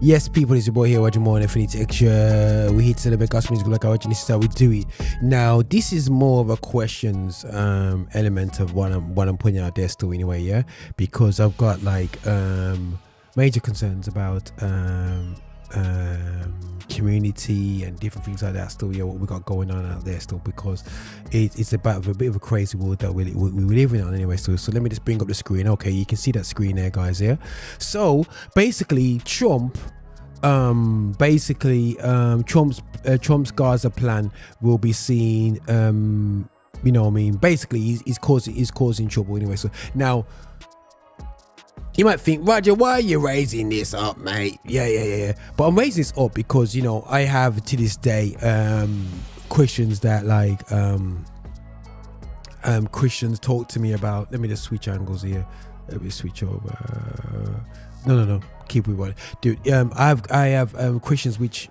Yes, people, it's your boy here, watching Moore of Affinity Xtra. We're here to celebrate gospel music like I watch, and this is how we do it. Now, this is more of a questions element of what I'm putting out there still anyway, yeah? Because I've got like major concerns about community and different things like that still, yeah, what we got going on out there still, because it's about a bit of a crazy world that we're living on anyway still. So let me just bring up the screen. Okay, you can see that screen there, guys, yeah? So basically Trump's Gaza plan will be seen, you know what I mean, basically he's causing trouble anyway. So now you might think, Roger, why are you raising this up, mate? Yeah. But I'm raising this up because, you know, I have to this day questions that like Christians talk to me about. Let me just switch angles here. Let me switch over. No. Keep it right, dude. I have questions which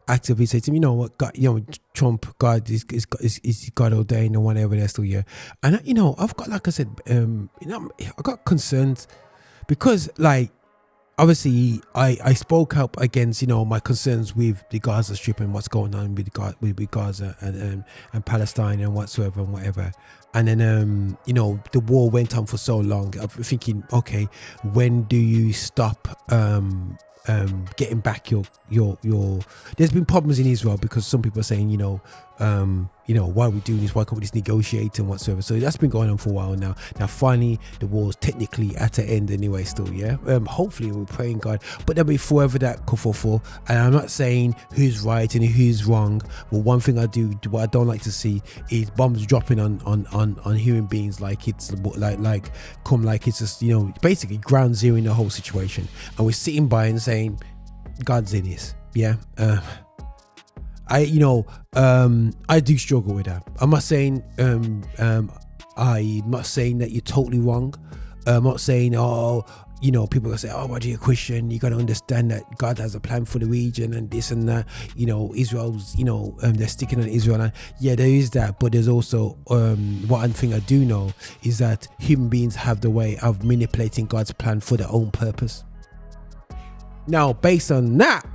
actively say to me, you know what, God, you know, Trump, God is God ordained or whatever. They're still here, and you know, I've got, like I said, you know, I got concerns. Because, like, obviously, I spoke up against, you know, my concerns with the Gaza Strip and what's going on with Gaza and Palestine and whatsoever and whatever. And then, you know, the war went on for so long. I'm thinking, okay, when do you stop getting back your? There's been problems in Israel because some people are saying, you know, why are we doing this? Why can't we just negotiate and whatsoever? So that's been going on for a while now. Now finally the war's technically at an end anyway still, yeah. Hopefully we're praying God, but there'll be forever that for. And I'm not saying who's right and who's wrong, but one thing what I don't like to see is bombs dropping on human beings like it's like it's just, you know, basically ground zero in the whole situation, and we're sitting by and saying God's in this, yeah. I do struggle with that. I'm not saying I'm not saying that you're totally wrong. I'm not saying, oh, you know, people are say, oh, why are you a Christian? You got to understand that God has a plan for the region and this and that. You know, Israel's, you know, they're sticking on Israel. And yeah, there is that, but there's also one thing I do know is that human beings have the way of manipulating God's plan for their own purpose. Now, based on that,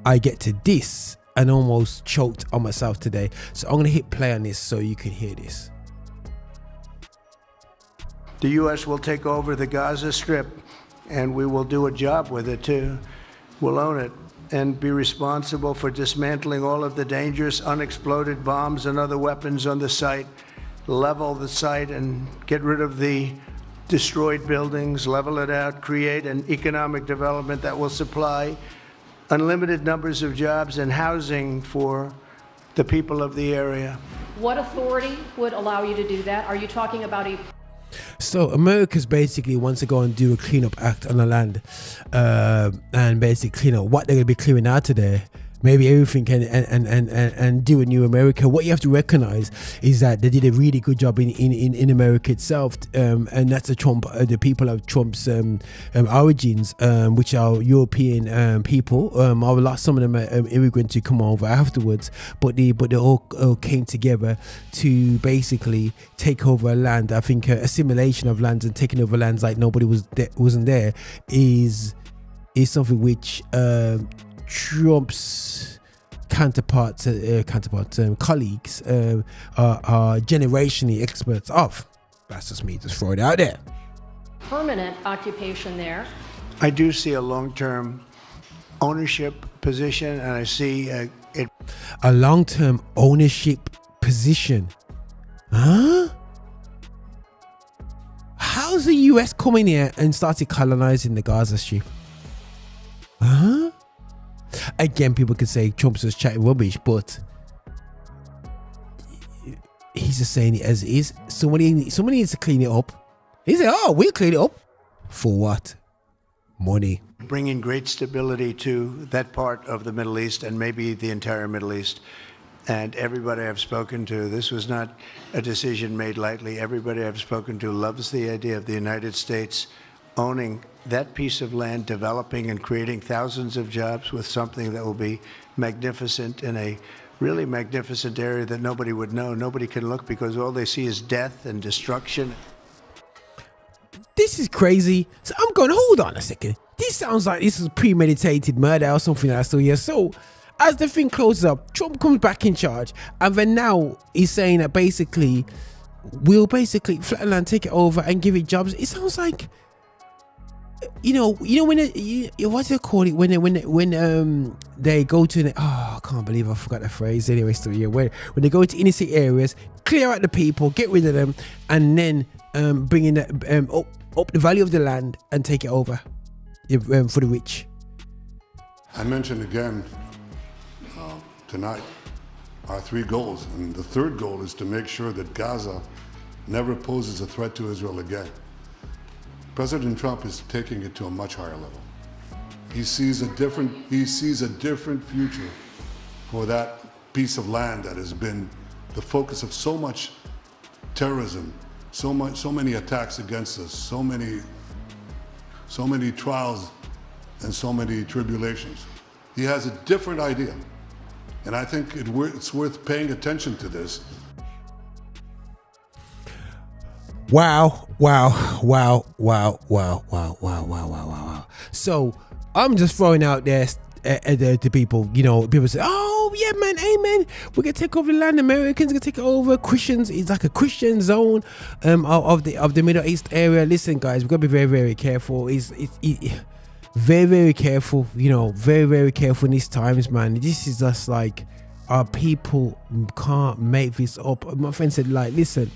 I get to this and almost choked on myself today. So I'm going to hit play on this so you can hear this. The U.S. will take over the Gaza Strip, and we will do a job with it too. We'll own it and be responsible for dismantling all of the dangerous unexploded bombs and other weapons on the site, level the site and get rid of the destroyed buildings, level it out, create an economic development that will supply unlimited numbers of jobs and housing for the people of the area. What authority would allow you to do that? Are you talking about a... So America's basically wants to go and do a cleanup act on the land, and basically clean up what they're going to be clearing out of there. Maybe everything and do a new America. What you have to recognize is that they did a really good job in America itself, and that's the people of Trump's origins, which are European people. Some of them are immigrants who come over afterwards, but they all came together to basically take over a land. I think assimilation of lands and taking over lands like nobody wasn't there is something which Trump's colleagues are generationally experts of. That's just me, just throw it out there. Permanent occupation there. I do see a long-term ownership position, and I see a long-term ownership position. Huh? How's the US coming here and started colonizing the Gaza Strip? Huh? Again, people could say Trump's just chatting rubbish, but he's just saying it as it is. Somebody needs to clean it up. He said, oh, we'll clean it up. For what? Money. Bringing great stability to that part of the Middle East and maybe the entire Middle East. And everybody I've spoken to, this was not a decision made lightly. Everybody I've spoken to loves the idea of the United States owning that piece of land, developing and creating thousands of jobs with something that will be magnificent in a really magnificent area that nobody would know. Nobody can look because all they see is death and destruction. This is crazy. So I'm going, hold on a second. this sounds like this is premeditated murder or something like that. So yeah, so as the thing closes up, Trump comes back in charge, and then now he's saying that basically we'll basically flatland take it over and give it jobs. It sounds like, you know when what's it called it when they go to I can't believe I forgot the phrase. Anyway, so yeah, when they go to inner city areas, clear out the people, get rid of them, and then bringing up the value of the land and take it over for the rich. I mentioned again tonight our 3 goals, and the third goal is to make sure that Gaza never poses a threat to Israel again. President Trump is taking it to a much higher level. He sees a different future for that piece of land that has been the focus of so much terrorism, so many attacks against us, so many trials and so many tribulations. He has a different idea, and I think it's worth paying attention to this. Wow. So I'm just throwing out there to people, people say, oh yeah man, amen, we're gonna take over the land, Americans are gonna take it over, Christians, it's like a Christian zone of the Middle East area. Listen guys, we've got to be very, very careful. Very, very careful, very, very careful in these times, man. This is just like, our people can't make this up. My friend said, like, listen,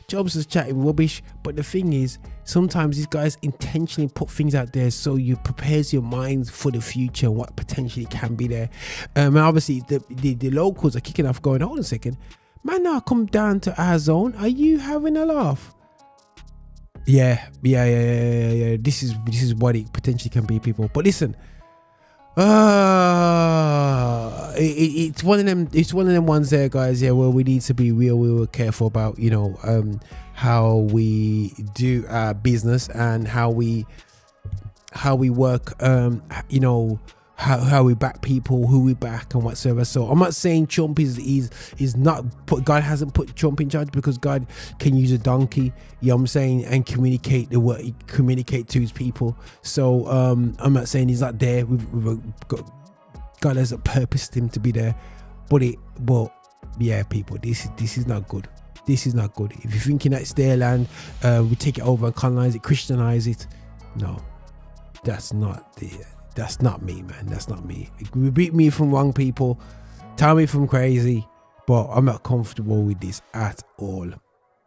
Jobs is chatting rubbish, but the thing is, sometimes these guys intentionally put things out there so you prepares your mind for the future and what potentially can be there. And obviously the locals are kicking off, going, hold on a second, man, now come down to our zone, are you having a laugh? Yeah. This is what it potentially can be, people. But listen, it's one of them ones there, guys, yeah, where we need to be real careful about, how we do our business and how we work, how we back people, who we back and whatsoever. So I'm not saying Trump is not God hasn't put Trump in charge, because God can use a donkey, I'm saying, and communicate to his people. So I'm not saying he's not there. God has purposed him to be there, but yeah, people, this is not good. This is not good. If you're thinking that it's their land, we take it over and colonize it, Christianize it, no, that's not me, man. That's not me. Rebuke me from wrong, people. Tell me from crazy, but I'm not comfortable with this at all.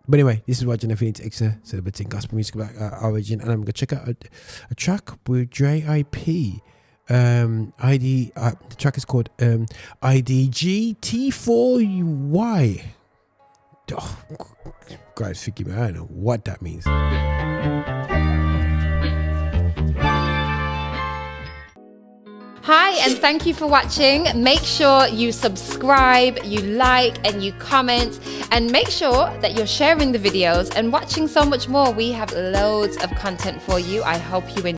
But anyway, this is Gaza Affinity Xtra, celebrating gospel music black origin, and I'm gonna check out a track with Dre IP. The track is called IDGT4Y. Oh, guys, forgive me, I don't know what that means. Hi, and thank you for watching. Make sure you subscribe, you like, and you comment, and make sure that you're sharing the videos and watching so much more. We have loads of content for you. I hope you enjoy.